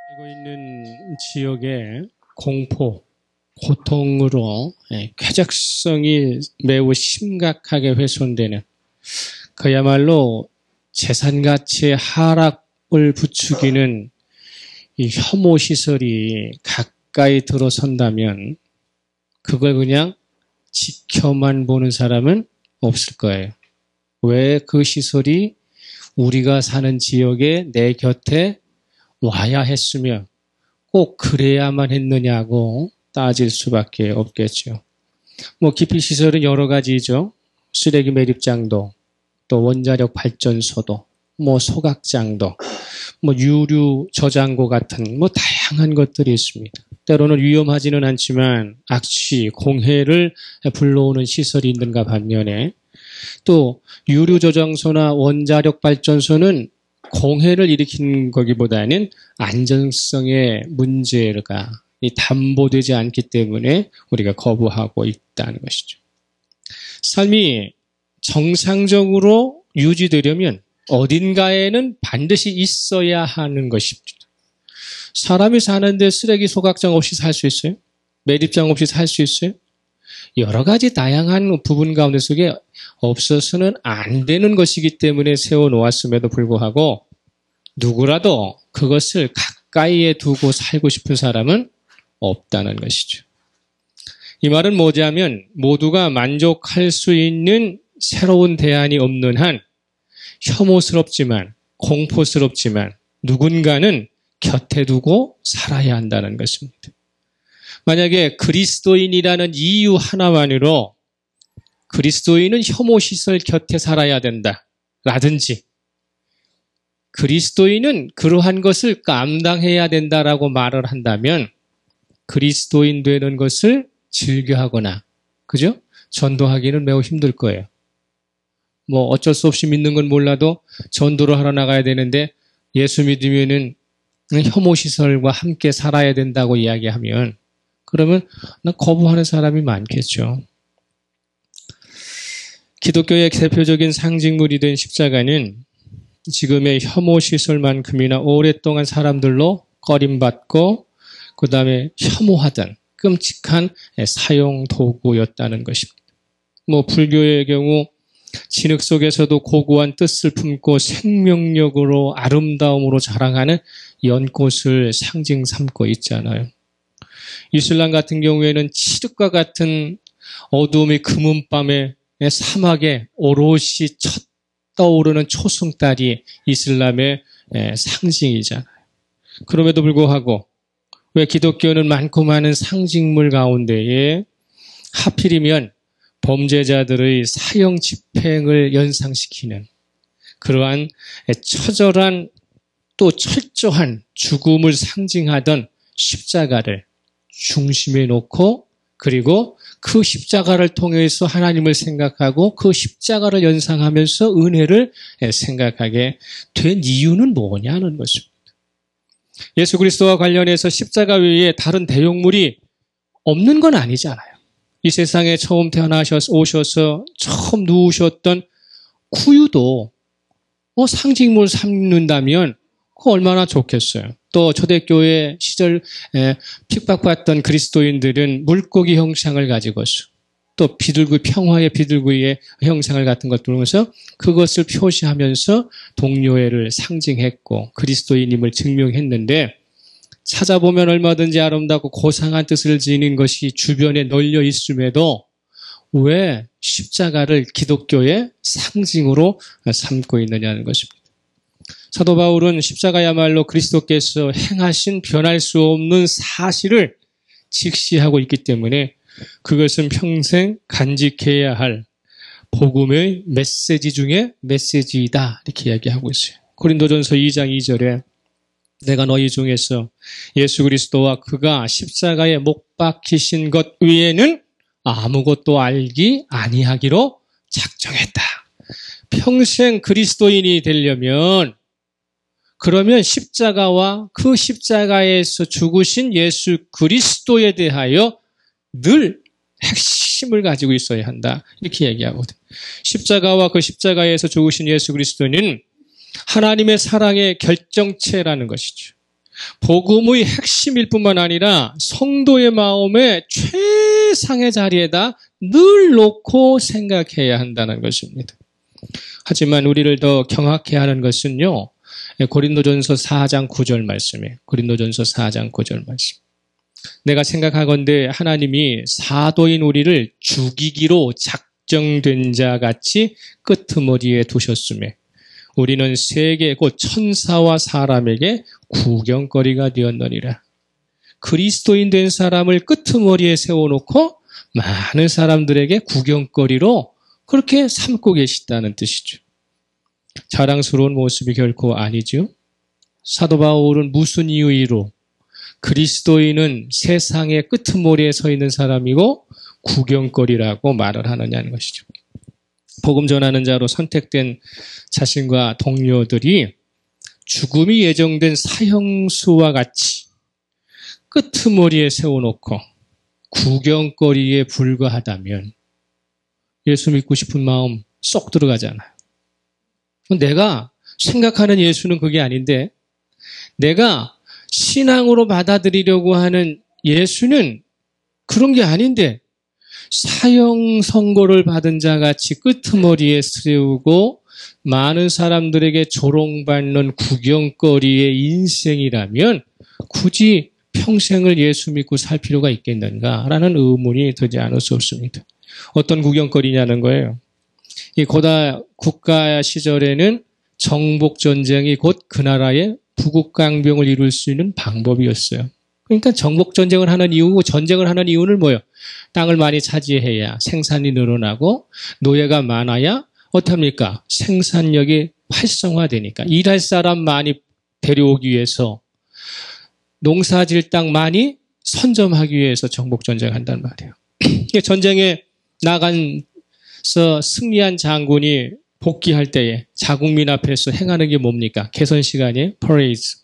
살고 있는 지역의 공포, 고통으로 쾌적성이 매우 심각하게 훼손되는 그야말로 재산 가치의 하락을 부추기는 이 혐오 시설이 가까이 들어선다면 그걸 그냥 지켜만 보는 사람은 없을 거예요. 왜 그 시설이 우리가 사는 지역에 내 곁에 와야 했으며 꼭 그래야만 했느냐고 따질 수밖에 없겠죠. 기피시설은 여러 가지죠. 쓰레기 매립장도, 또 원자력 발전소도, 소각장도, 유류 저장고 같은 다양한 것들이 있습니다. 때로는 위험하지는 않지만 악취, 공해를 불러오는 시설이 있는가 반면에 또 유류 저장소나 원자력 발전소는 공해를 일으키는 거기보다는 안전성의 문제가 담보되지 않기 때문에 우리가 거부하고 있다는 것이죠. 삶이 정상적으로 유지되려면 어딘가에는 반드시 있어야 하는 것입니다. 사람이 사는데 쓰레기 소각장 없이 살 수 있어요? 매립장 없이 살 수 있어요? 여러 가지 다양한 부분 가운데 속에 없어서는 안 되는 것이기 때문에 세워놓았음에도 불구하고 누구라도 그것을 가까이에 두고 살고 싶은 사람은 없다는 것이죠. 이 말은 뭐냐면 모두가 만족할 수 있는 새로운 대안이 없는 한 혐오스럽지만 공포스럽지만 누군가는 곁에 두고 살아야 한다는 것입니다. 만약에 그리스도인이라는 이유 하나만으로 그리스도인은 혐오시설 곁에 살아야 된다 라든지 그리스도인은 그러한 것을 감당해야 된다라고 말을 한다면 그리스도인 되는 것을 즐겨하거나 그죠? 전도하기는 매우 힘들 거예요. 어쩔 수 없이 믿는 건 몰라도 전도를 하러 나가야 되는데 예수 믿으면은 혐오시설과 함께 살아야 된다고 이야기하면 그러면 거부하는 사람이 많겠죠. 기독교의 대표적인 상징물이 된 십자가는 지금의 혐오시설만큼이나 오랫동안 사람들로 꺼림받고 그 다음에 혐오하던 끔찍한 사용 도구였다는 것입니다. 불교의 경우 진흙 속에서도 고고한 뜻을 품고 생명력으로 아름다움으로 자랑하는 연꽃을 상징 삼고 있잖아요. 이슬람 같은 경우에는 칠흑과 같은 어두움의 금은밤에 사막에 오롯이 첫 떠오르는 초승달이 이슬람의 상징이잖아요. 그럼에도 불구하고 왜 기독교는 많고 많은 상징물 가운데에 하필이면 범죄자들의 사형 집행을 연상시키는 그러한 처절한 또 철저한 죽음을 상징하던 십자가를 중심에 놓고 그리고 그 십자가를 통해서 하나님을 생각하고 그 십자가를 연상하면서 은혜를 생각하게 된 이유는 뭐냐는 것입니다. 예수 그리스도와 관련해서 십자가 외에 다른 대용물이 없는 건 아니잖아요. 이 세상에 처음 오셔서 처음 누우셨던 구유도 상징물 삼는다면 그거 얼마나 좋겠어요. 또 초대교회 시절 핍박받던 그리스도인들은 물고기 형상을 가지고서 또 평화의 비둘기의 형상을 같은 것을 보면서 그것을 표시하면서 동료애를 상징했고 그리스도인임을 증명했는데 찾아보면 얼마든지 아름답고 고상한 뜻을 지닌 것이 주변에 널려 있음에도 왜 십자가를 기독교의 상징으로 삼고 있느냐는 것입니다. 사도 바울은 십자가야말로 그리스도께서 행하신 변할 수 없는 사실을 직시하고 있기 때문에 그것은 평생 간직해야 할 복음의 메시지 중에 메시지이다 이렇게 이야기하고 있어요. 고린도전서 2장 2절에 내가 너희 중에서 예수 그리스도와 그가 십자가에 못 박히신 것 외에는 아무것도 알기 아니하기로 작정했다. 평생 그리스도인이 되려면 그러면 십자가와 그 십자가에서 죽으신 예수 그리스도에 대하여 늘 핵심을 가지고 있어야 한다. 이렇게 얘기하거든요. 십자가와 그 십자가에서 죽으신 예수 그리스도는 하나님의 사랑의 결정체라는 것이죠. 복음의 핵심일 뿐만 아니라 성도의 마음의 최상의 자리에다 늘 놓고 생각해야 한다는 것입니다. 하지만 우리를 더 경악해 하는 것은요, 고린도전서 4장 9절 말씀이에요. 고린도전서 4장 9절 말씀. 내가 생각하건대 하나님이 사도인 우리를 죽이기로 작정된 자 같이 끄트머리에 두셨으며 우리는 세계 곧 천사와 사람에게 구경거리가 되었느니라. 그리스도인 된 사람을 끄트머리에 세워놓고 많은 사람들에게 구경거리로 그렇게 삼고 계시다는 뜻이죠. 자랑스러운 모습이 결코 아니죠. 사도 바울은 무슨 이유로 그리스도인은 세상의 끄트머리에 서 있는 사람이고 구경거리라고 말을 하느냐는 것이죠. 복음 전하는 자로 선택된 자신과 동료들이 죽음이 예정된 사형수와 같이 끄트머리에 세워놓고 구경거리에 불과하다면 예수 믿고 싶은 마음 쏙 들어가잖아요. 내가 생각하는 예수는 그게 아닌데 내가 신앙으로 받아들이려고 하는 예수는 그런 게 아닌데 사형 선고를 받은 자같이 끄트머리에 세우고 많은 사람들에게 조롱받는 구경거리의 인생이라면 굳이 평생을 예수 믿고 살 필요가 있겠는가라는 의문이 들지 않을 수 없습니다. 어떤 구경거리냐는 거예요. 이 고다 국가 시절에는 정복전쟁이 곧 그 나라의 부국강병을 이룰 수 있는 방법이었어요. 그러니까 정복전쟁을 하는 이유고 전쟁을 하는 이유는 뭐예요? 땅을 많이 차지해야 생산이 늘어나고 노예가 많아야 어떻습니까? 생산력이 활성화되니까 일할 사람 많이 데려오기 위해서 농사질 땅 많이 선점하기 위해서 정복전쟁을 한단 말이에요. 전쟁에 나가서 승리한 장군이 복귀할 때에 자국민 앞에서 행하는 게 뭡니까? 개선 시간이에요. 퍼레이즈.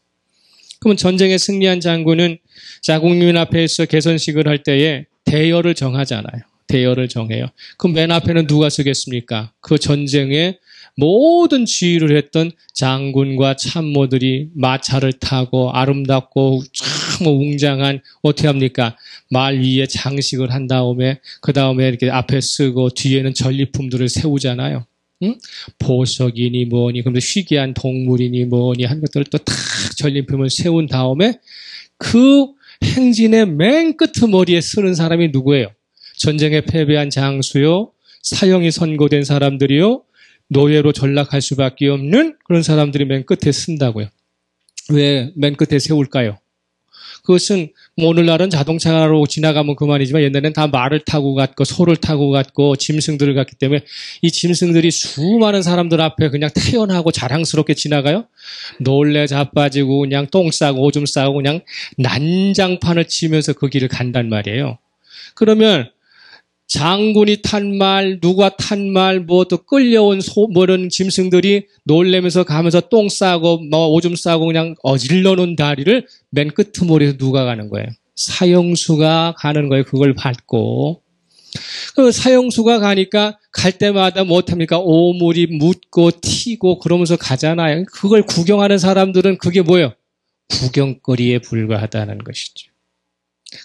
그러면 전쟁에 승리한 장군은 자국민 앞에서 개선식을 할 때에 대열을 정하잖아요. 대열을 정해요. 그럼 맨 앞에는 누가 서겠습니까? 그 전쟁에 모든 지휘를 했던 장군과 참모들이 마차를 타고 아름답고 참 웅장한 어떻게 합니까? 말 위에 장식을 한 다음에 그 다음에 이렇게 앞에 쓰고 뒤에는 전리품들을 세우잖아요. 응? 보석이니 뭐니 그런데 희귀한 동물이니 뭐니 한 것들을 또 탁 전리품을 세운 다음에 그 행진의 맨 끄트머리에 서는 사람이 누구예요? 전쟁에 패배한 장수요, 사형이 선고된 사람들이요, 노예로 전락할 수밖에 없는 그런 사람들이 맨 끝에 쓴다고요. 왜 맨 끝에 세울까요? 그것은 뭐 오늘날은 자동차로 지나가면 그만이지만 옛날에는 다 말을 타고 갔고 소를 타고 갔고 짐승들을 갔기 때문에 이 짐승들이 수많은 사람들 앞에 그냥 태연하고 자랑스럽게 지나가요. 놀래 자빠지고 그냥 똥 싸고 오줌 싸고 그냥 난장판을 치면서 그 길을 간단 말이에요. 그러면 장군이 탄 말, 누가 탄 말, 뭐 또 끌려온 이런 짐승들이 놀래면서 가면서 똥 싸고 뭐 오줌 싸고 그냥 어질러 놓은 다리를 맨 끄트머리에서 누가 가는 거예요? 사형수가 가는 거예요. 그걸 밟고. 그 사형수가 가니까 갈 때마다 못합니까? 오물이 묻고 튀고 그러면서 가잖아요. 그걸 구경하는 사람들은 그게 뭐예요? 구경거리에 불과하다는 것이죠.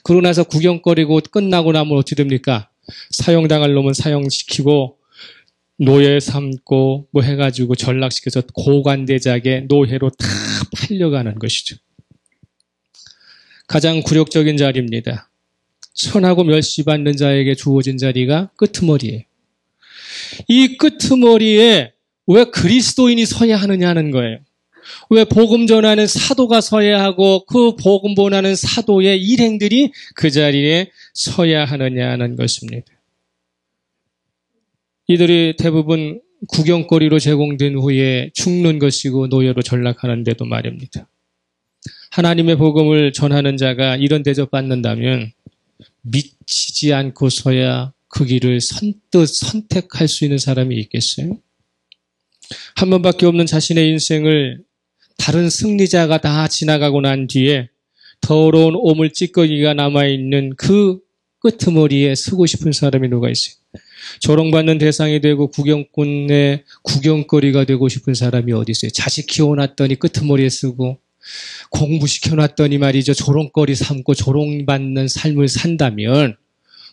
그러고 나서 구경거리고 끝나고 나면 어떻게 됩니까? 사형당할 놈은 사형시키고 노예 삼고 뭐 해가지고 전락시켜서 고관대작의 노예로 다 팔려가는 것이죠. 가장 굴욕적인 자리입니다. 선하고 멸시받는 자에게 주어진 자리가 끄트머리예요. 이 끄트머리에 왜 그리스도인이 서야 하느냐는 거예요. 왜 복음 전하는 사도가 서야 하고 그 복음 전하는 사도의 일행들이 그 자리에 서야 하느냐는 것입니다. 이들이 대부분 구경거리로 제공된 후에 죽는 것이고 노예로 전락하는데도 말입니다. 하나님의 복음을 전하는 자가 이런 대접받는다면 미치지 않고서야 그 길을 선뜻 선택할 수 있는 사람이 있겠어요? 한 번밖에 없는 자신의 인생을 다른 승리자가 다 지나가고 난 뒤에 더러운 오물 찌꺼기가 남아있는 그 끄트머리에 서고 싶은 사람이 누가 있어요? 조롱받는 대상이 되고 구경꾼의 구경거리가 되고 싶은 사람이 어디 있어요? 자식 키워놨더니 끄트머리에 쓰고 공부시켜놨더니 말이죠. 조롱거리 삼고 조롱받는 삶을 산다면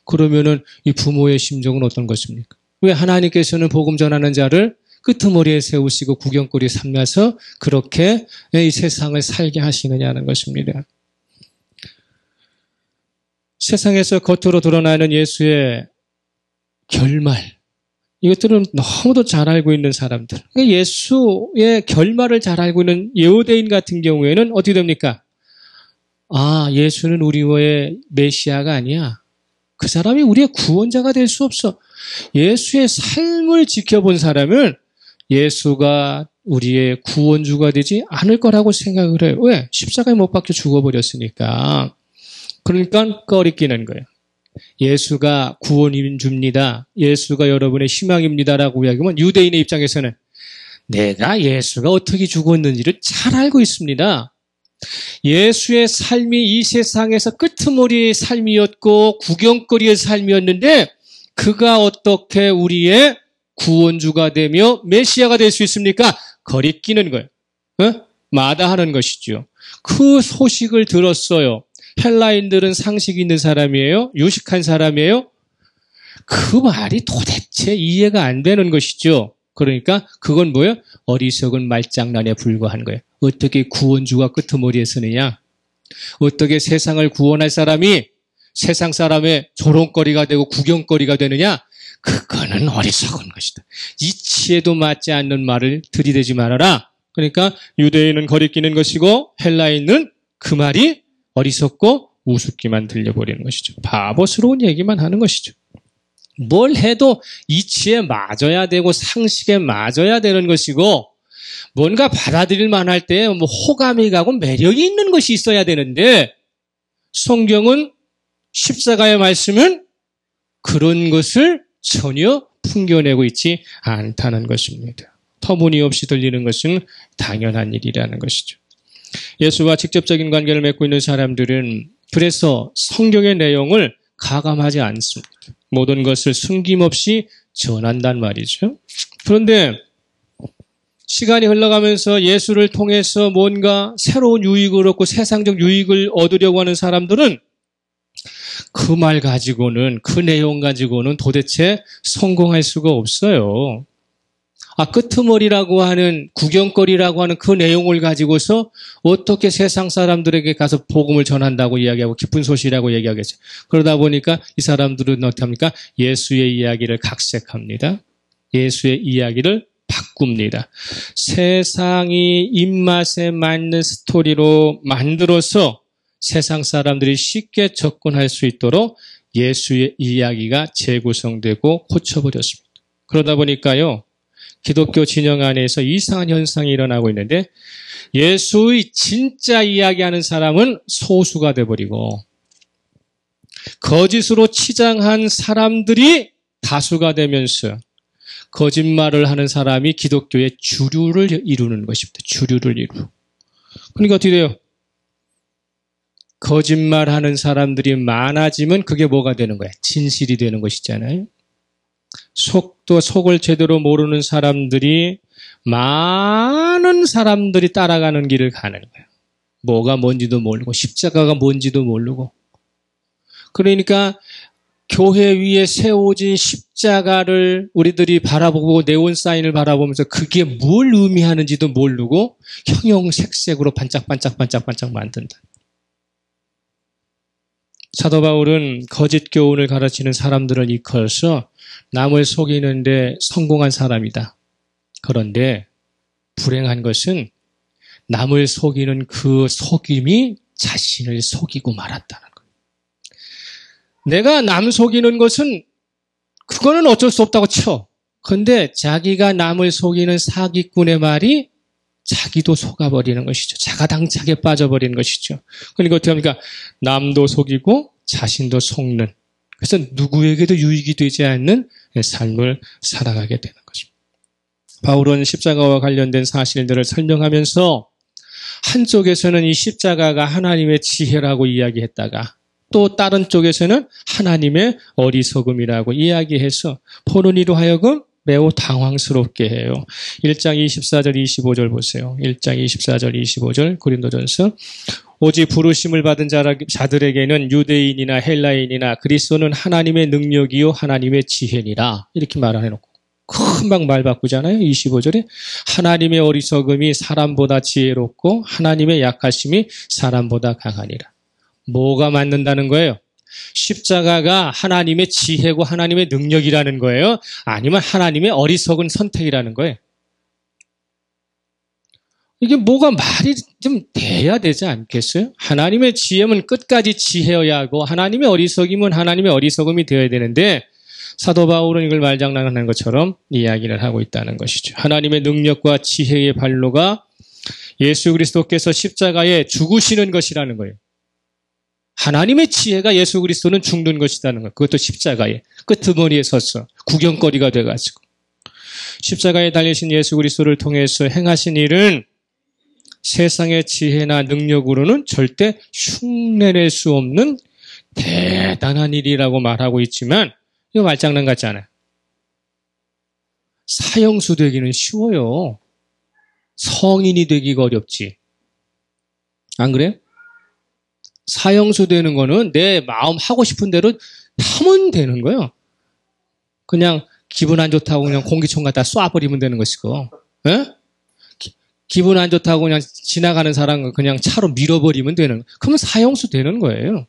그러면은 이 부모의 심정은 어떤 것입니까? 왜 하나님께서는 복음 전하는 자를 끄트머리에 세우시고 구경거리 삼면서 그렇게 이 세상을 살게 하시느냐는 것입니다. 세상에서 겉으로 드러나는 예수의 결말, 이것들은 너무도 잘 알고 있는 사람들. 예수의 결말을 잘 알고 있는 예후대인 같은 경우에는 어떻게 됩니까? 아, 예수는 우리의 메시아가 아니야. 그 사람이 우리의 구원자가 될 수 없어. 예수의 삶을 지켜본 사람은 예수가 우리의 구원주가 되지 않을 거라고 생각을 해요. 왜? 십자가에 못 박혀 죽어버렸으니까. 그러니까 꺼리끼는 거예요. 예수가 구원입니다. 예수가 여러분의 희망입니다라고 이야기하면 유대인의 입장에서는 내가 예수가 어떻게 죽었는지를 잘 알고 있습니다. 예수의 삶이 이 세상에서 끄트머리의 삶이었고 구경거리의 삶이었는데 그가 어떻게 우리의 구원주가 되며 메시아가 될 수 있습니까? 거리끼는 거예요. 마다하는 것이죠. 그 소식을 들었어요. 헬라인들은 상식 있는 사람이에요? 유식한 사람이에요? 그 말이 도대체 이해가 안 되는 것이죠. 그러니까 그건 뭐예요? 어리석은 말장난에 불과한 거예요. 어떻게 구원주가 끄트머리에 서느냐? 어떻게 세상을 구원할 사람이 세상 사람의 조롱거리가 되고 구경거리가 되느냐? 그거는 어리석은 것이다. 이치에도 맞지 않는 말을 들이대지 말아라. 그러니까 유대인은 거리끼는 것이고 헬라인은 그 말이 어리석고 우습기만 들려버리는 것이죠. 바보스러운 얘기만 하는 것이죠. 뭘 해도 이치에 맞아야 되고 상식에 맞아야 되는 것이고 뭔가 받아들일 만할 때 뭐 호감이 가고 매력이 있는 것이 있어야 되는데 성경은 십자가의 말씀은 그런 것을 전혀 풍겨내고 있지 않다는 것입니다. 터무니없이 들리는 것은 당연한 일이라는 것이죠. 예수와 직접적인 관계를 맺고 있는 사람들은 그래서 성경의 내용을 가감하지 않습니다. 모든 것을 숨김없이 전한단 말이죠. 그런데 시간이 흘러가면서 예수를 통해서 뭔가 새로운 유익을 얻고 세상적 유익을 얻으려고 하는 사람들은 그 말 가지고는 그 내용 가지고는 도대체 성공할 수가 없어요. 끄트머리라고 하는 구경거리라고 하는 그 내용을 가지고서 어떻게 세상 사람들에게 가서 복음을 전한다고 이야기하고 기쁜 소식이라고 얘기하겠어요. 그러다 보니까 이 사람들은 어떻게 합니까? 예수의 이야기를 각색합니다. 예수의 이야기를 바꿉니다. 세상이 입맛에 맞는 스토리로 만들어서 세상 사람들이 쉽게 접근할 수 있도록 예수의 이야기가 재구성되고 고쳐버렸습니다. 그러다 보니까요. 기독교 진영 안에서 이상한 현상이 일어나고 있는데 예수의 진짜 이야기하는 사람은 소수가 돼버리고 거짓으로 치장한 사람들이 다수가 되면서 거짓말을 하는 사람이 기독교의 주류를 이루는 것입니다. 주류를 이루고. 그러니까 어떻게 돼요? 거짓말하는 사람들이 많아지면 그게 뭐가 되는 거야? 진실이 되는 것이잖아요. 속을 제대로 모르는 사람들이 많은 사람들이 따라가는 길을 가는 거예요. 뭐가 뭔지도 모르고 십자가가 뭔지도 모르고. 그러니까 교회 위에 세워진 십자가를 우리들이 바라보고 네온 사인을 바라보면서 그게 뭘 의미하는지도 모르고 형형색색으로 반짝반짝 만든다. 사도 바울은 거짓 교훈을 가르치는 사람들을 이끌어서 남을 속이는데 성공한 사람이다. 그런데 불행한 것은 남을 속이는 그 속임이 자신을 속이고 말았다는 거예요. 내가 남 속이는 것은 그거는 어쩔 수 없다고 쳐. 그런데 자기가 남을 속이는 사기꾼의 말이 자기도 속아버리는 것이죠. 자가당착에 빠져버리는 것이죠. 그러니까 어떻게 합니까? 남도 속이고 자신도 속는. 그래서 누구에게도 유익이 되지 않는 삶을 살아가게 되는 것입니다. 바울은 십자가와 관련된 사실들을 설명하면서 한쪽에서는 이 십자가가 하나님의 지혜라고 이야기했다가 또 다른 쪽에서는 하나님의 어리석음이라고 이야기해서 보는 이로 하여금 매우 당황스럽게 해요. 1장 24절 25절 보세요. 1장 24절 25절 고린도전서 오직 부르심을 받은 자들에게는 유대인이나 헬라인이나 그리스도는 하나님의 능력이요 하나님의 지혜니라 이렇게 말해놓고 금방 말 바꾸잖아요. 25절에 하나님의 어리석음이 사람보다 지혜롭고 하나님의 약하심이 사람보다 강하니라. 뭐가 맞는다는 거예요? 십자가가 하나님의 지혜고 하나님의 능력이라는 거예요? 아니면 하나님의 어리석은 선택이라는 거예요? 이게 뭐가 말이 좀 돼야 되지 않겠어요? 하나님의 지혜면 끝까지 지혜여야 하고 하나님의 어리석임은 하나님의 어리석음이 되어야 되는데 사도 바울은 이걸 말장난하는 것처럼 이야기를 하고 있다는 것이죠. 하나님의 능력과 지혜의 발로가 예수 그리스도께서 십자가에 죽으시는 것이라는 거예요. 하나님의 지혜가 예수 그리스도는 죽는 것이라는 거예요. 그것도 십자가에 끄트머리에 서서 구경거리가 돼가지고 십자가에 달리신 예수 그리스도를 통해서 행하신 일은 세상의 지혜나 능력으로는 절대 흉내낼 수 없는 대단한 일이라고 말하고 있지만 이거 말장난 같지 않아요. 사형수 되기는 쉬워요. 성인이 되기가 어렵지. 안 그래요? 사형수 되는 거는 내 마음 하고 싶은 대로 하면 되는 거예요. 그냥 기분 안 좋다고 그냥 공기총 갖다 쏴버리면 되는 것이고, 예? 기분 안 좋다고 그냥 지나가는 사람 그냥 차로 밀어버리면 되는 거예요. 그러면 사형수 되는 거예요.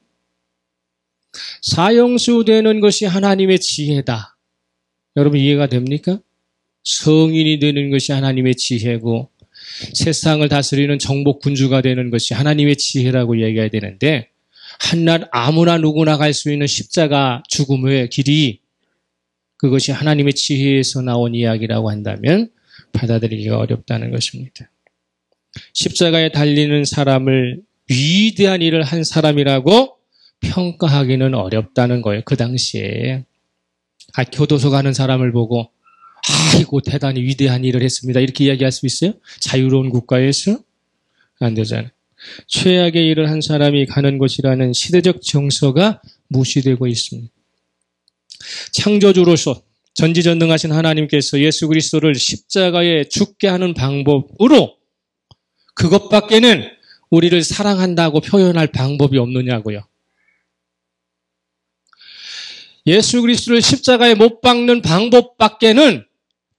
사형수 되는 것이 하나님의 지혜다. 여러분 이해가 됩니까? 성인이 되는 것이 하나님의 지혜고 세상을 다스리는 정복군주가 되는 것이 하나님의 지혜라고 얘기해야 되는데 한낱 아무나 누구나 갈 수 있는 십자가 죽음의 길이 그것이 하나님의 지혜에서 나온 이야기라고 한다면 받아들이기가 어렵다는 것입니다. 십자가에 달리는 사람을 위대한 일을 한 사람이라고 평가하기는 어렵다는 거예요. 그 당시에. 교도소 가는 사람을 보고 아이고 대단히 위대한 일을 했습니다. 이렇게 이야기할 수 있어요? 자유로운 국가에서? 안 되잖아요. 최악의 일을 한 사람이 가는 곳이라는 시대적 정서가 무시되고 있습니다. 창조주로서 전지전능하신 하나님께서 예수 그리스도를 십자가에 죽게 하는 방법으로 그것밖에는 우리를 사랑한다고 표현할 방법이 없느냐고요. 예수 그리스도를 십자가에 못 박는 방법밖에는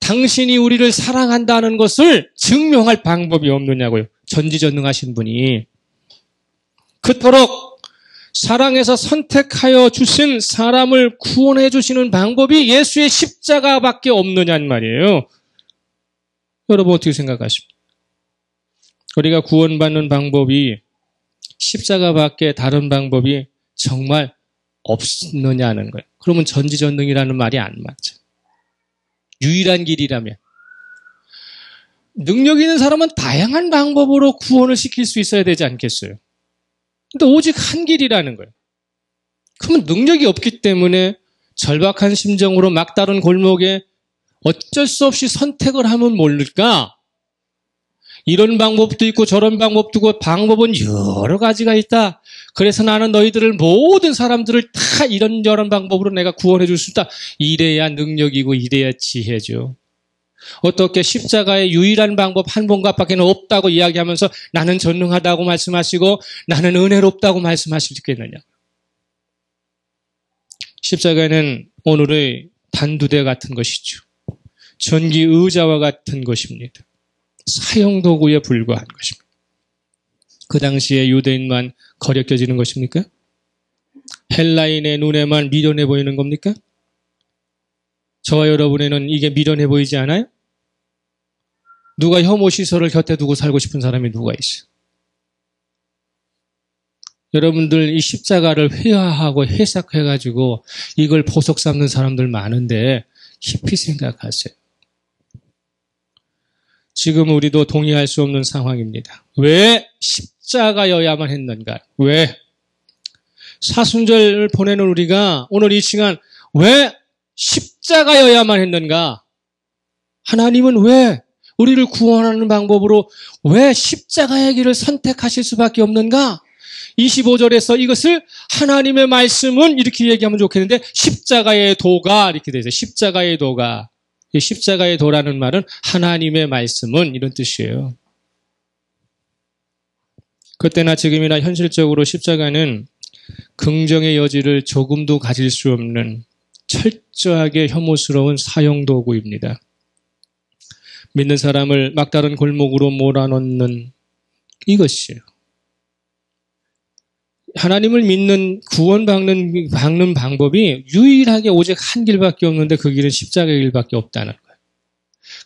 당신이 우리를 사랑한다는 것을 증명할 방법이 없느냐고요. 전지전능하신 분이. 그토록 사랑해서 선택하여 주신 사람을 구원해 주시는 방법이 예수의 십자가밖에 없느냐는 말이에요. 여러분 어떻게 생각하십니까? 우리가 구원받는 방법이 십자가밖에 다른 방법이 정말 없느냐는 거예요. 그러면 전지전능이라는 말이 안 맞죠. 유일한 길이라면. 능력 있는 사람은 다양한 방법으로 구원을 시킬 수 있어야 되지 않겠어요? 근데 오직 한 길이라는 거예요. 그러면 능력이 없기 때문에 절박한 심정으로 막다른 골목에 어쩔 수 없이 선택을 하면 모를까? 이런 방법도 있고 저런 방법도 있고 방법은 여러 가지가 있다. 그래서 나는 너희들을 모든 사람들을 다 이런저런 방법으로 내가 구원해 줄 수 있다. 이래야 능력이고 이래야 지혜죠. 어떻게 십자가의 유일한 방법 한 번밖에 없다고 이야기하면서 나는 전능하다고 말씀하시고 나는 은혜롭다고 말씀하실 수 있겠느냐. 십자가는 오늘의 단두대 같은 것이죠. 전기 의자와 같은 것입니다. 사형도구에 불과한 것입니다. 그 당시에 유대인만 거려껴지는 것입니까? 헬라인의 눈에만 미련해 보이는 겁니까? 저와 여러분에는 이게 미련해 보이지 않아요? 누가 혐오 시설을 곁에 두고 살고 싶은 사람이 누가 있어요? 여러분들 이 십자가를 회화하고 해석해가지고 이걸 보석 삼는 사람들 많은데 깊이 생각하세요. 지금 우리도 동의할 수 없는 상황입니다. 왜 십자가여야만 했는가? 왜? 사순절을 보내는 우리가 오늘 이 시간 왜 십자가여야만 했는가? 하나님은 왜 우리를 구원하는 방법으로 왜 십자가의 길을 선택하실 수밖에 없는가? 25절에서 이것을 하나님의 말씀은 이렇게 얘기하면 좋겠는데 십자가의 도가 이렇게 되어 있어요. 십자가의 도가. 이 십자가의 도라는 말은 하나님의 말씀은 이런 뜻이에요. 그때나 지금이나 현실적으로 십자가는 긍정의 여지를 조금도 가질 수 없는 철저하게 혐오스러운 사형도구입니다. 믿는 사람을 막다른 골목으로 몰아넣는 이것이에요. 하나님을 믿는 구원받는 방법이 유일하게 오직 한 길밖에 없는데 그 길은 십자가의 길밖에 없다는 거예요.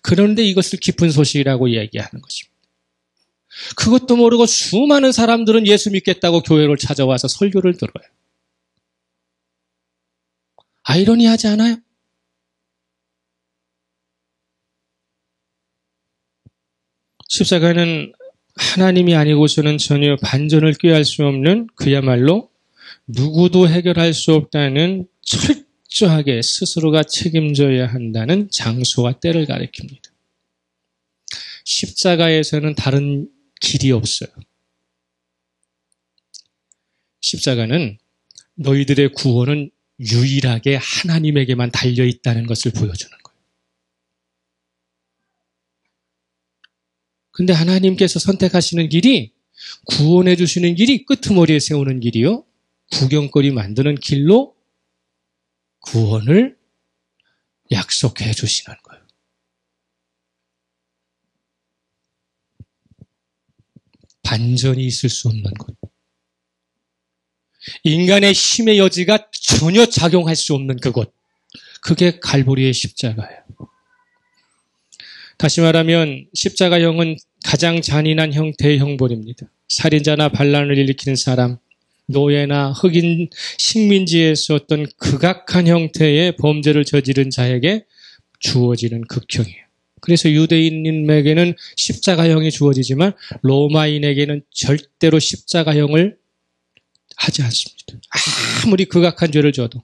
그런데 이것을 기쁜 소식이라고 이야기하는 것입니다. 그것도 모르고 수많은 사람들은 예수 믿겠다고 교회를 찾아와서 설교를 들어요. 아이러니하지 않아요? 십자가는 하나님이 아니고서는 전혀 반전을 꾀할 수 없는 그야말로 누구도 해결할 수 없다는 철저하게 스스로가 책임져야 한다는 장소와 때를 가리킵니다. 십자가에서는 다른 길이 없어요. 십자가는 너희들의 구원은 유일하게 하나님에게만 달려있다는 것을 보여주는 거예요. 근데 하나님께서 선택하시는 길이 구원해 주시는 길이 끄트머리에 세우는 길이요. 구경거리 만드는 길로 구원을 약속해 주시는 거예요. 반전이 있을 수 없는 것. 인간의 힘의 여지가 전혀 작용할 수 없는 그곳. 그게 갈보리의 십자가예요. 다시 말하면 십자가형은 가장 잔인한 형태의 형벌입니다. 살인자나 반란을 일으키는 사람, 노예나 흑인 식민지에서 어떤 극악한 형태의 범죄를 저지른 자에게 주어지는 극형이에요. 그래서 유대인에게는 십자가형이 주어지지만 로마인에게는 절대로 십자가형을 하지 않습니다. 아무리 극악한 죄를 져도.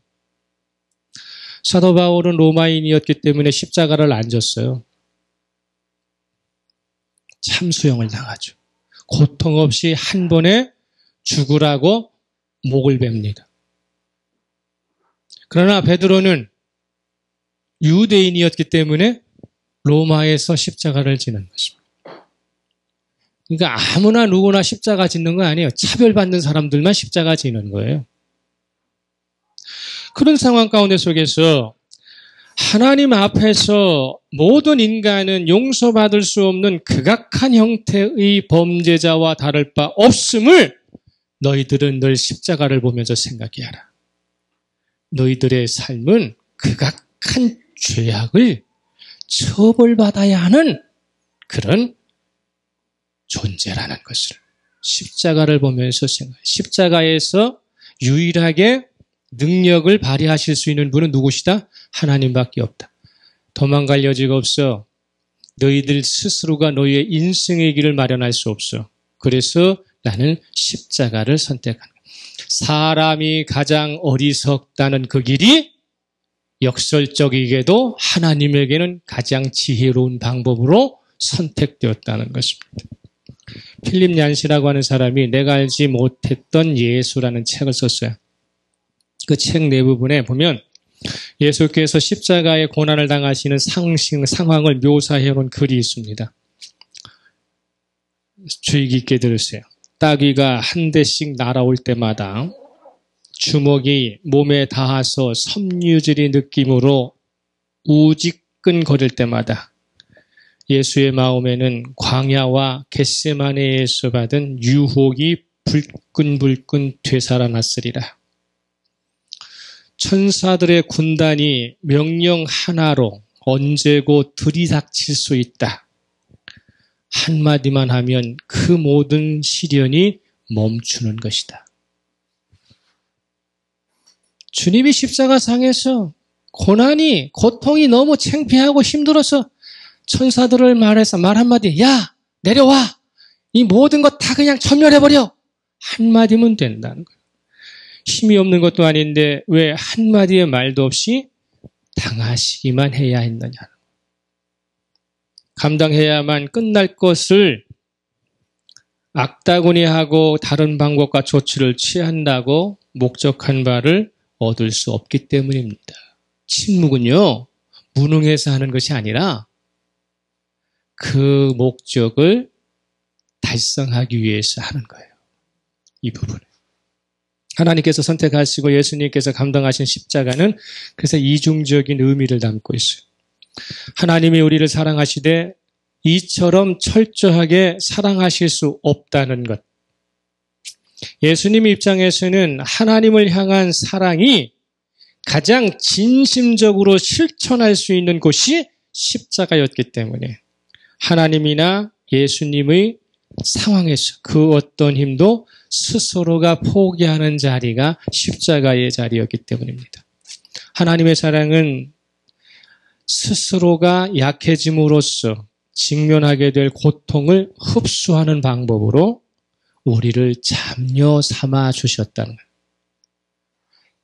사도 바울은 로마인이었기 때문에 십자가를 안 졌어요. 참수형을 당하죠. 고통 없이 한 번에 죽으라고 목을 뱁니다. 그러나 베드로는 유대인이었기 때문에 로마에서 십자가를 지는 것입니다. 그러니까 아무나 누구나 십자가 짓는 거 아니에요. 차별받는 사람들만 십자가 지는 거예요. 그런 상황 가운데 속에서 하나님 앞에서 모든 인간은 용서받을 수 없는 극악한 형태의 범죄자와 다를 바 없음을 너희들은 늘 십자가를 보면서 생각해야 하라. 너희들의 삶은 극악한 죄악을 처벌받아야 하는 그런 존재라는 것을 십자가를 보면서 생각해요. 십자가에서 유일하게 능력을 발휘하실 수 있는 분은 누구시다? 하나님밖에 없다. 도망갈 여지가 없어. 너희들 스스로가 너희의 인생의 길을 마련할 수 없어. 그래서 나는 십자가를 선택한 거야. 사람이 가장 어리석다는 그 길이 역설적이게도 하나님에게는 가장 지혜로운 방법으로 선택되었다는 것입니다. 필립 얀시라고 하는 사람이 내가 알지 못했던 예수라는 책을 썼어요. 그 책 내부분에 보면 예수께서 십자가의 고난을 당하시는 상황을 묘사해 놓은 글이 있습니다. 주의 깊게 들으세요. 따귀가 한 대씩 날아올 때마다 주먹이 몸에 닿아서 섬유질이 느낌으로 우지끈거릴 때마다 예수의 마음에는 광야와 겟세마네에서 받은 유혹이 불끈불끈 되살아났으리라. 천사들의 군단이 명령 하나로 언제고 들이닥칠 수 있다. 한마디만 하면 그 모든 시련이 멈추는 것이다. 주님이 십자가상에서 고통이 너무 창피하고 힘들어서 천사들을 말 한마디, 야, 내려와. 이 모든 것 다 그냥 전멸해버려. 한마디면 된다는 거예요. 힘이 없는 것도 아닌데 왜 한마디의 말도 없이 당하시기만 해야 했느냐. 감당해야만 끝날 것을 악다구니하고 다른 방법과 조치를 취한다고 목적한 바를 얻을 수 없기 때문입니다. 침묵은요, 무능해서 하는 것이 아니라 그 목적을 달성하기 위해서 하는 거예요. 이 부분을. 하나님께서 선택하시고 예수님께서 감당하신 십자가는 그래서 이중적인 의미를 담고 있어요. 하나님이 우리를 사랑하시되 이처럼 철저하게 사랑하실 수 없다는 것. 예수님 입장에서는 하나님을 향한 사랑이 가장 진심적으로 실천할 수 있는 곳이 십자가였기 때문에 하나님이나 예수님의 상황에서 그 어떤 힘도 스스로가 포기하는 자리가 십자가의 자리였기 때문입니다. 하나님의 사랑은 스스로가 약해짐으로써 직면하게 될 고통을 흡수하는 방법으로 우리를 잠녀 삼아 주셨다는 거예요.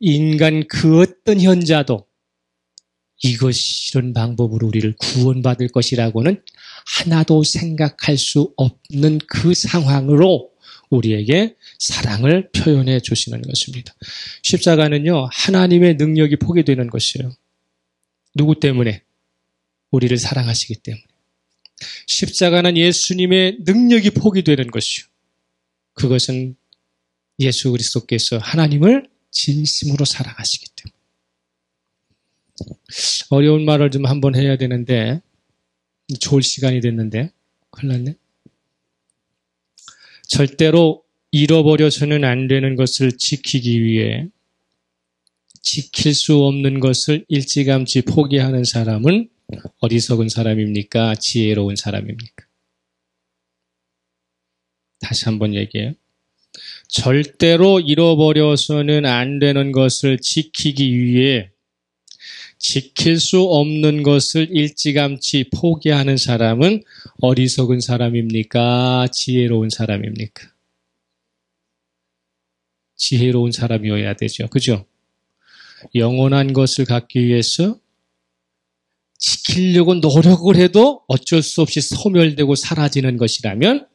인간 그 어떤 현자도 이런 방법으로 우리를 구원받을 것이라고는 하나도 생각할 수 없는 그 상황으로 우리에게 사랑을 표현해 주시는 것입니다. 십자가는요, 하나님의 능력이 포기되는 것이에요. 누구 때문에? 우리를 사랑하시기 때문에. 십자가는 예수님의 능력이 포기되는 것이요. 그것은 예수 그리스도께서 하나님을 진심으로 사랑하시기 때문에. 어려운 말을 좀 한번 해야 되는데 좋을 시간이 됐는데 큰일 났네. 절대로 잃어버려서는 안 되는 것을 지키기 위해 지킬 수 없는 것을 일찌감치 포기하는 사람은 어리석은 사람입니까? 지혜로운 사람입니까? 다시 한번 얘기해요. 절대로 잃어버려서는 안 되는 것을 지키기 위해 지킬 수 없는 것을 일찌감치 포기하는 사람은 어리석은 사람입니까? 지혜로운 사람입니까? 지혜로운 사람이어야 되죠. 그죠? 영원한 것을 갖기 위해서 지키려고 노력을 해도 어쩔 수 없이 소멸되고 사라지는 것이라면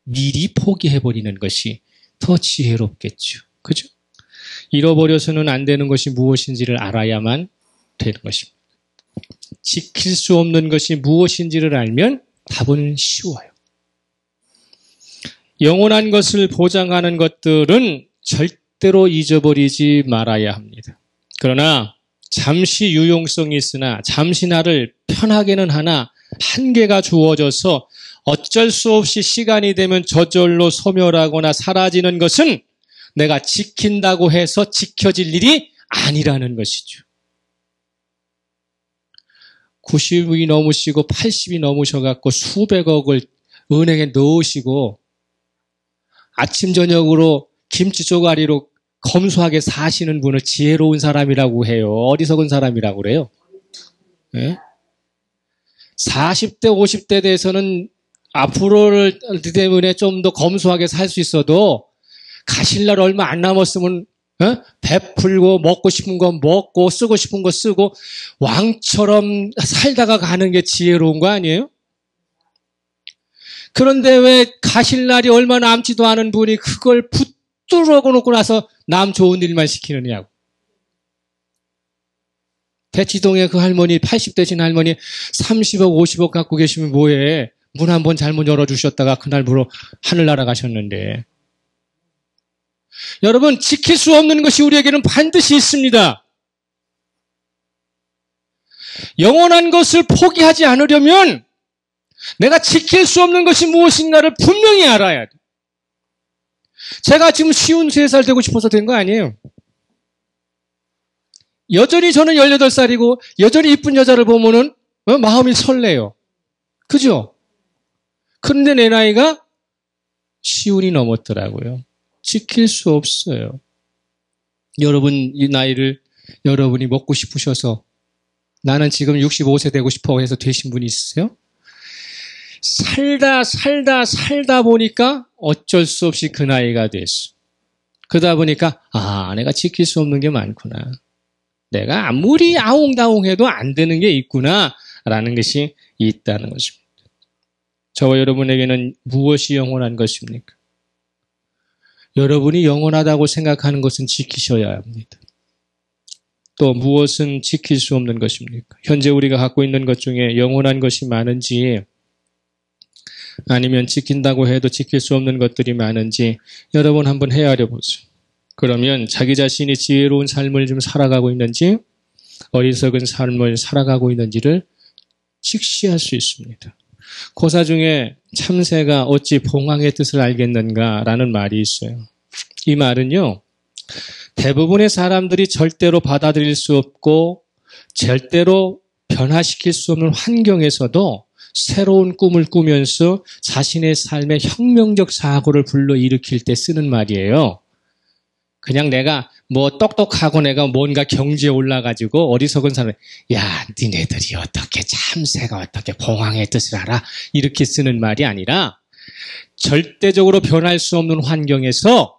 미리 포기해버리는 것이 더 지혜롭겠죠. 그죠? 잃어버려서는 안 되는 것이 무엇인지를 알아야만 되는 것입니다. 지킬 수 없는 것이 무엇인지를 알면 답은 쉬워요. 영원한 것을 보장하는 것들은 절대로 잊어버리지 말아야 합니다. 그러나 잠시 유용성이 있으나 잠시 나를 편하게는 하나 한계가 주어져서 어쩔 수 없이 시간이 되면 저절로 소멸하거나 사라지는 것은 내가 지킨다고 해서 지켜질 일이 아니라는 것이죠. 90이 넘으시고 80이 넘으셔갖고 수백억을 은행에 넣으시고 아침 저녁으로 김치 쪼가리로 검소하게 사시는 분을 지혜로운 사람이라고 해요. 어리석은 사람이라고 그래요. 네? 40대, 50대 돼서는 앞으로를 때문에 좀 더 검소하게 살 수 있어도 가실 날 얼마 안 남았으면 베풀고 먹고 싶은 거 먹고 쓰고 싶은 거 쓰고 왕처럼 살다가 가는 게 지혜로운 거 아니에요? 그런데 왜 가실 날이 얼마 남지도 않은 분이 그걸 붙들어 놓고 나서 남 좋은 일만 시키느냐고. 대치동에 그 할머니 80대신 할머니 30억 50억 갖고 계시면 뭐해. 문 한 번 잘못 열어주셨다가 그날부로 하늘 날아가셨는데. 여러분, 지킬 수 없는 것이 우리에게는 반드시 있습니다. 영원한 것을 포기하지 않으려면 내가 지킬 수 없는 것이 무엇인가를 분명히 알아야 돼. 제가 지금 53살 되고 싶어서 된 거 아니에요. 여전히 저는 18살이고 여전히 이쁜 여자를 보면은 마음이 설레요. 그죠? 그런데 내 나이가 50이 넘었더라고요. 지킬 수 없어요. 여러분 이 나이를 여러분이 먹고 싶으셔서 나는 지금 65세 되고 싶어 해서 되신 분이 있으세요? 살다 보니까 어쩔 수 없이 그 나이가 됐어. 그러다 보니까 내가 지킬 수 없는 게 많구나. 내가 아무리 아웅다웅해도 안 되는 게 있구나 라는 것이 있다는 것입니다. 저와 여러분에게는 무엇이 영원한 것입니까? 여러분이 영원하다고 생각하는 것은 지키셔야 합니다. 또 무엇은 지킬 수 없는 것입니까? 현재 우리가 갖고 있는 것 중에 영원한 것이 많은지 아니면 지킨다고 해도 지킬 수 없는 것들이 많은지 여러분 한번 헤아려 보세요. 그러면 자기 자신이 지혜로운 삶을 좀 살아가고 있는지 어리석은 삶을 살아가고 있는지를 직시할 수 있습니다. 고사 중에 참새가 어찌 봉황의 뜻을 알겠는가라는 말이 있어요. 이 말은요, 대부분의 사람들이 절대로 받아들일 수 없고 절대로 변화시킬 수 없는 환경에서도 새로운 꿈을 꾸면서 자신의 삶에 혁명적 사고를 불러일으킬 때 쓰는 말이에요. 그냥 내가 뭐 똑똑하고 내가 뭔가 경지에 올라가지고 어리석은 사람, 야, 니네들이 어떻게 참새가 어떻게 봉황의 뜻을 알아? 이렇게 쓰는 말이 아니라 절대적으로 변할 수 없는 환경에서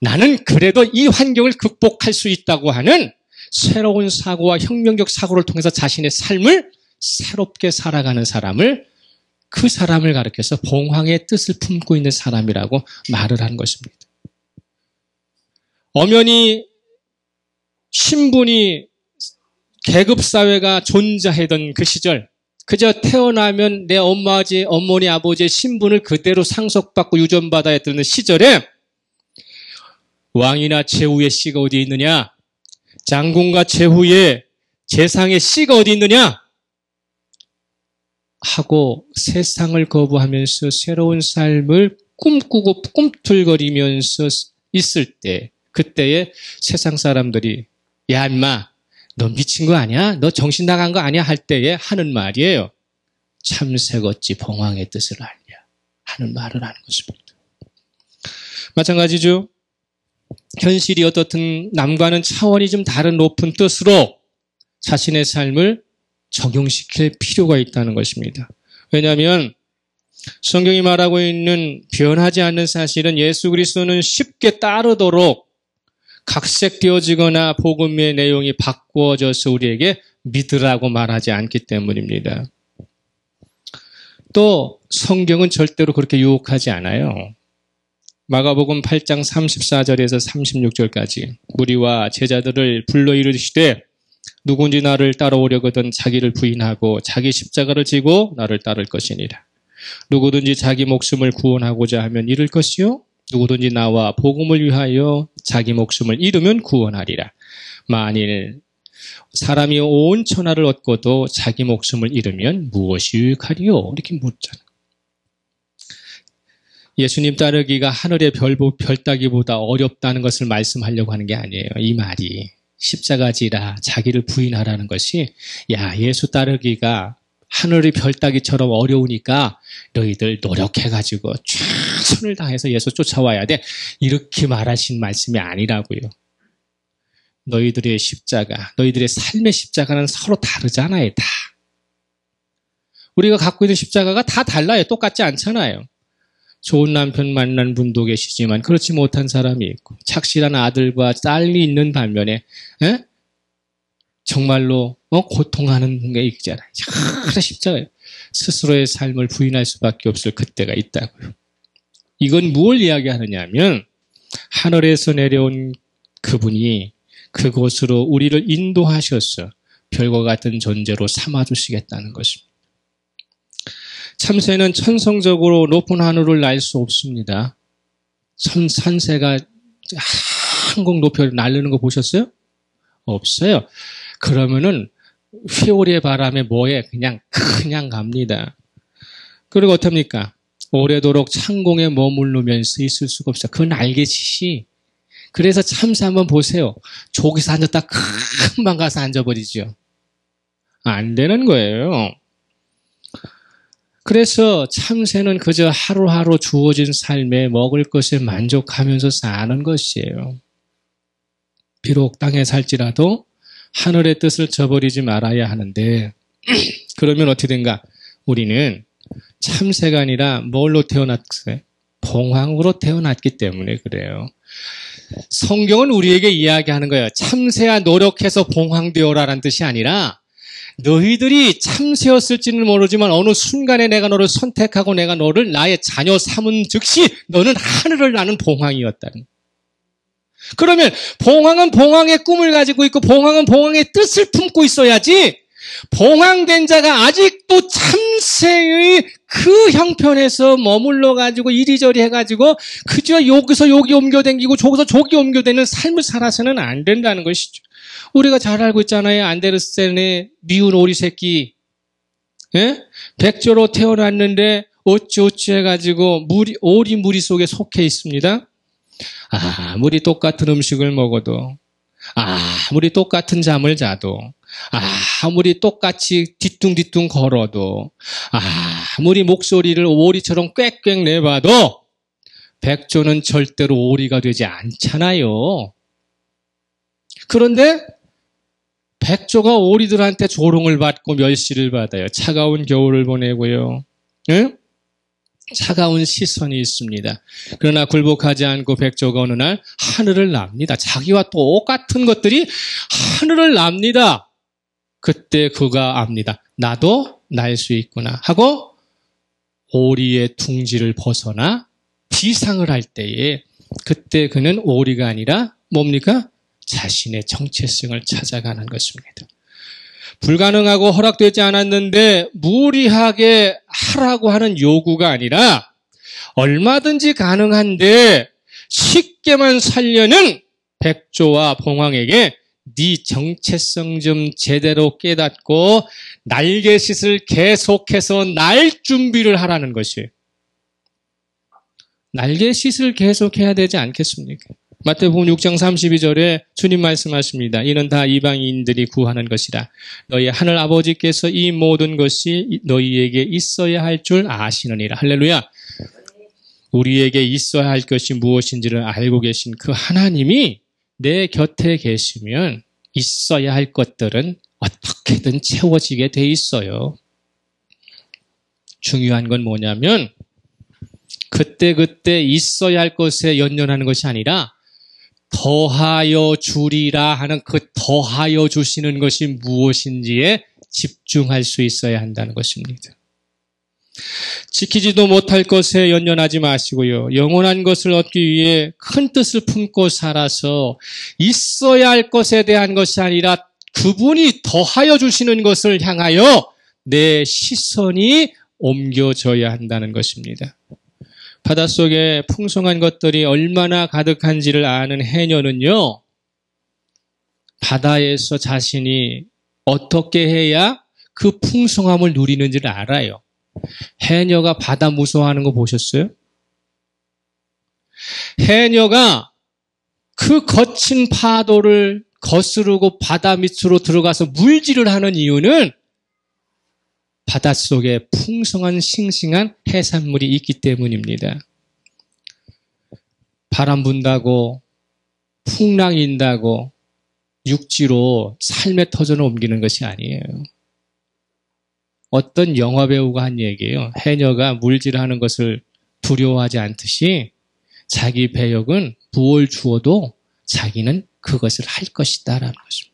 나는 그래도 이 환경을 극복할 수 있다고 하는 새로운 사고와 혁명적 사고를 통해서 자신의 삶을 새롭게 살아가는 사람을, 그 사람을 가리켜서 봉황의 뜻을 품고 있는 사람이라고 말을 한 것입니다. 엄연히 신분이 계급사회가 존재하던 그 시절, 그저 태어나면 내 어머니 아버지의 신분을 그대로 상속받고 유전받아야 되는 시절에 왕이나 제후의 씨가 어디 있느냐, 장군과 제후의 재상의 씨가 어디 있느냐 하고 세상을 거부하면서 새로운 삶을 꿈꾸고 꿈틀거리면서 있을 때, 그때에 세상 사람들이 야 인마 너 미친 거 아니야? 너 정신 나간 거 아니야? 할 때에 하는 말이에요. 참새가 어찌 봉황의 뜻을 알냐 하는 말을 하는 것입니다. 마찬가지죠. 현실이 어떻든 남과는 차원이 좀 다른 높은 뜻으로 자신의 삶을 적용시킬 필요가 있다는 것입니다. 왜냐하면 성경이 말하고 있는 변하지 않는 사실은 예수 그리스도는 쉽게 따르도록 각색되어지거나 복음의 내용이 바꾸어져서 우리에게 믿으라고 말하지 않기 때문입니다. 또 성경은 절대로 그렇게 유혹하지 않아요. 마가복음 8장 34절에서 36절까지 무리와 제자들을 불러 이르시되 누군지 나를 따라오려거든 자기를 부인하고 자기 십자가를 지고 나를 따를 것이니라. 누구든지 자기 목숨을 구원하고자 하면 잃을 것이요 누구든지 나와 복음을 위하여 자기 목숨을 잃으면 구원하리라. 만일 사람이 온 천하를 얻고도 자기 목숨을 잃으면 무엇이 유익하리요? 이렇게 묻잖아요. 예수님 따르기가 하늘의 별 따기보다 어렵다는 것을 말씀하려고 하는 게 아니에요. 이 말이 십자가 지라 자기를 부인하라는 것이, 야, 예수 따르기가 하늘의 별 따기처럼 어려우니까 너희들 노력해가지고 최선을 다해서 예수 쫓아와야 돼, 이렇게 말하신 말씀이 아니라고요. 너희들의 십자가, 너희들의 삶의 십자가는 서로 다르잖아요. 다. 우리가 갖고 있는 십자가가 다 달라요. 똑같지 않잖아요. 좋은 남편 만난 분도 계시지만 그렇지 못한 사람이 있고, 착실한 아들과 딸이 있는 반면에 정말로 고통하는 게 있잖아요. 그래 십자가예요. 스스로의 삶을 부인할 수밖에 없을 그때가 있다고요. 이건 뭘 이야기하느냐면 하늘에서 내려온 그분이 그곳으로 우리를 인도하셔서 별과 같은 존재로 삼아주시겠다는 것입니다. 참새는 천성적으로 높은 하늘을 날 수 없습니다. 산새가 한국 높이 날르는 거 보셨어요? 없어요. 그러면은 회오리의 바람에 뭐에 그냥 갑니다. 그리고 어떻습니까? 오래도록 창공에 머무르면서 있을 수가 없어요. 그 날개짓이. 그래서 참새 한번 보세요. 저기서 앉았다 금방 가서 앉아버리죠. 안 되는 거예요. 그래서 참새는 그저 하루하루 주어진 삶에 먹을 것에 만족하면서 사는 것이에요. 비록 땅에 살지라도 하늘의 뜻을 저버리지 말아야 하는데, 그러면 어떻게 된가? 우리는 참새가 아니라 뭘로 태어났어요? 봉황으로 태어났기 때문에 그래요. 성경은 우리에게 이야기하는 거예요. 참새야 노력해서 봉황되어라라는 뜻이 아니라 너희들이 참새였을지는 모르지만 어느 순간에 내가 너를 선택하고 내가 너를 나의 자녀 삼은 즉시 너는 하늘을 나는 봉황이었다는. 그러면 봉황은 봉황의 꿈을 가지고 있고 봉황은 봉황의 뜻을 품고 있어야지 봉황된 자가 아직도 참새의 그 형편에서 머물러 가지고 이리저리 해가지고 그저 여기서 여기 옮겨다니고 저기서 저기 옮겨다니는 삶을 살아서는 안 된다는 것이죠. 우리가 잘 알고 있잖아요. 안데르센의 미운 오리 새끼, 예? 백조로 태어났는데 어찌어찌 해가지고 오리 무리 속에 속해 있습니다. 아무리 똑같은 음식을 먹어도, 아무리 똑같은 잠을 자도, 아무리 똑같이 뒤뚱뒤뚱 걸어도, 아무리 목소리를 오리처럼 꽥꽥 내봐도 백조는 절대로 오리가 되지 않잖아요. 그런데 백조가 오리들한테 조롱을 받고 멸시를 받아요. 차가운 겨울을 보내고요. 응? 차가운 시선이 있습니다. 그러나 굴복하지 않고 백조가 어느 날 하늘을 납니다. 자기와 똑같은 것들이 하늘을 납니다. 그때 그가 압니다. 나도 날 수 있구나 하고 오리의 둥지를 벗어나 비상을 할 때에 그때 그는 오리가 아니라 뭡니까? 자신의 정체성을 찾아가는 것입니다. 불가능하고 허락되지 않았는데 무리하게 하라고 하는 요구가 아니라 얼마든지 가능한데 쉽게만 살려는 백조와 봉황에게 네 정체성 좀 제대로 깨닫고 날개짓을 계속해서 날 준비를 하라는 것이에요. 날개짓을 계속해야 되지 않겠습니까? 마태복음 6장 32절에 주님 말씀하십니다. 이는 다 이방인들이 구하는 것이라. 너희 하늘 아버지께서 이 모든 것이 너희에게 있어야 할 줄 아시느니라. 할렐루야. 우리에게 있어야 할 것이 무엇인지를 알고 계신 그 하나님이 내 곁에 계시면 있어야 할 것들은 어떻게든 채워지게 돼 있어요. 중요한 건 뭐냐면 그때 있어야 할 것에 연연하는 것이 아니라 더하여 주리라 하는 그 더하여 주시는 것이 무엇인지에 집중할 수 있어야 한다는 것입니다. 지키지도 못할 것에 연연하지 마시고요. 영원한 것을 얻기 위해 큰 뜻을 품고 살아서 있어야 할 것에 대한 것이 아니라 그분이 더하여 주시는 것을 향하여 내 시선이 옮겨져야 한다는 것입니다. 바닷속에 풍성한 것들이 얼마나 가득한지를 아는 해녀는요, 바다에서 자신이 어떻게 해야 그 풍성함을 누리는지를 알아요. 해녀가 바다 무서워하는 거 보셨어요? 해녀가 그 거친 파도를 거스르고 바다 밑으로 들어가서 물질을 하는 이유는 바닷속에 풍성한 싱싱한 해산물이 있기 때문입니다. 바람 분다고 풍랑이 인다고 육지로 삶의 터전을 옮기는 것이 아니에요. 어떤 영화배우가 한 얘기예요. 해녀가 물질하는 것을 두려워하지 않듯이 자기 배역은 무엇을 주어도 자기는 그것을 할 것이다라는 것입니다.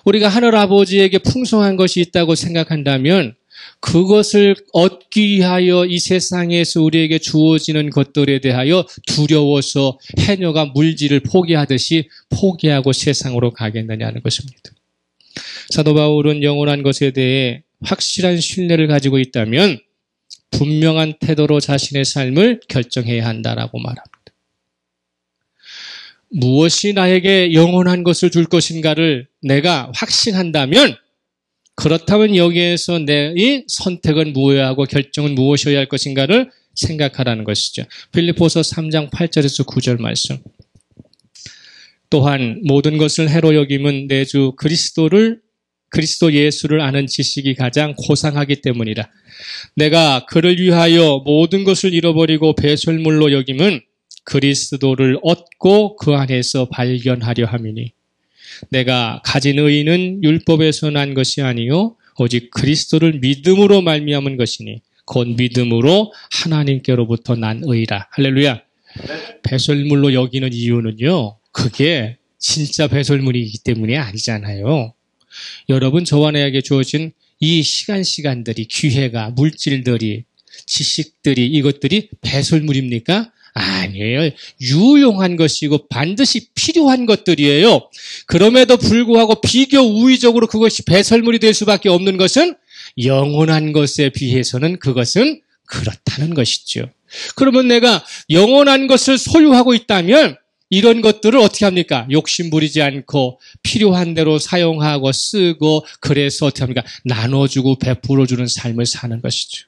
우리가 하늘아버지에게 풍성한 것이 있다고 생각한다면 그것을 얻기 위하여 이 세상에서 우리에게 주어지는 것들에 대하여 두려워서 해녀가 물질을 포기하듯이 포기하고 세상으로 가겠느냐는 것입니다. 사도 바울은 영원한 것에 대해 확실한 신뢰를 가지고 있다면 분명한 태도로 자신의 삶을 결정해야 한다라고 말합니다. 무엇이 나에게 영원한 것을 줄 것인가를 내가 확신한다면 그렇다면 여기에서 내 선택은 무엇이어야 하고 결정은 무엇이어야 할 것인가를 생각하라는 것이죠. 빌립보서 3장 8절에서 9절 말씀. 또한 모든 것을 해로 여김은 내 주 그리스도 예수를 아는 지식이 가장 고상하기 때문이라. 내가 그를 위하여 모든 것을 잃어버리고 배설물로 여김은 그리스도를 얻고 그 안에서 발견하려 함이니 내가 가진 의는 율법에서 난 것이 아니요 오직 그리스도를 믿음으로 말미암은 것이니 곧 믿음으로 하나님께로부터 난 의라. 할렐루야. 배설물로 여기는 이유는요, 그게 진짜 배설물이기 때문이 아니잖아요. 여러분, 저와 나에게 주어진 이 시간들이, 기회가, 물질들이, 지식들이, 이것들이 배설물입니까? 아니에요. 유용한 것이고 반드시 필요한 것들이에요. 그럼에도 불구하고 비교 우위적으로 그것이 배설물이 될 수밖에 없는 것은 영원한 것에 비해서는 그것은 그렇다는 것이죠. 그러면 내가 영원한 것을 소유하고 있다면 이런 것들을 어떻게 합니까? 욕심 부리지 않고 필요한 대로 사용하고 쓰고 그래서 어떻게 합니까? 나눠주고 베풀어주는 삶을 사는 것이죠.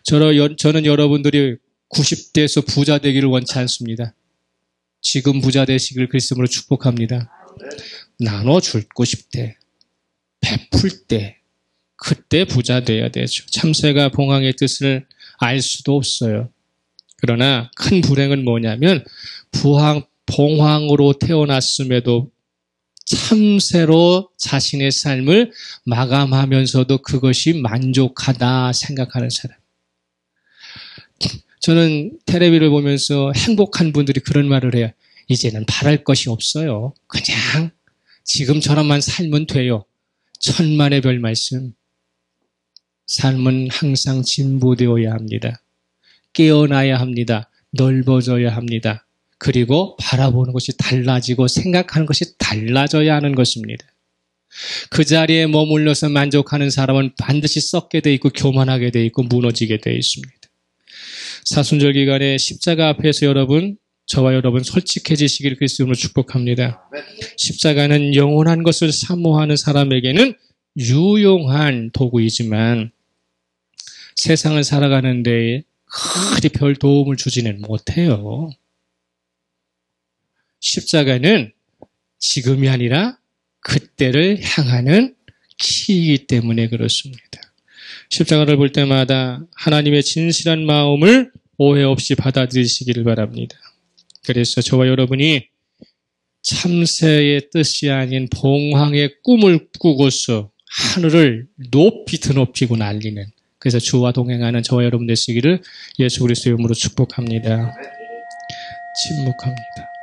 저는 여러분들이 90대에서 부자 되기를 원치 않습니다. 지금 부자 되시길 그리스도로 축복합니다. 나눠주고 싶대. 베풀 때. 그때 부자 돼야 되죠. 참새가 봉황의 뜻을 알 수도 없어요. 그러나 큰 불행은 뭐냐면 봉황으로 태어났음에도 참새로 자신의 삶을 마감하면서도 그것이 만족하다 생각하는 사람. 저는 텔레비를 보면서 행복한 분들이 그런 말을 해요. 이제는 바랄 것이 없어요. 그냥 지금처럼만 살면 돼요. 천만의 별 말씀. 삶은 항상 진보되어야 합니다. 깨어나야 합니다. 넓어져야 합니다. 그리고 바라보는 것이 달라지고 생각하는 것이 달라져야 하는 것입니다. 그 자리에 머물러서 만족하는 사람은 반드시 썩게 돼 있고 교만하게 돼 있고 무너지게 돼 있습니다. 사순절 기간에 십자가 앞에서 저와 여러분 솔직해지시기를 그리스도로 축복합니다. 십자가는 영원한 것을 사모하는 사람에게는 유용한 도구이지만 세상을 살아가는 데에 그리 별 도움을 주지는 못해요. 십자가는 지금이 아니라 그때를 향하는 키이기 때문에 그렇습니다. 십자가를 볼 때마다 하나님의 진실한 마음을 오해 없이 받아들이시기를 바랍니다. 그래서 저와 여러분이 참새의 뜻이 아닌 봉황의 꿈을 꾸고서 하늘을 높이 드높이고 날리는, 그래서 주와 동행하는 저와 여러분 되시기를 예수 그리스도의 이름으로 축복합니다. 침묵합니다.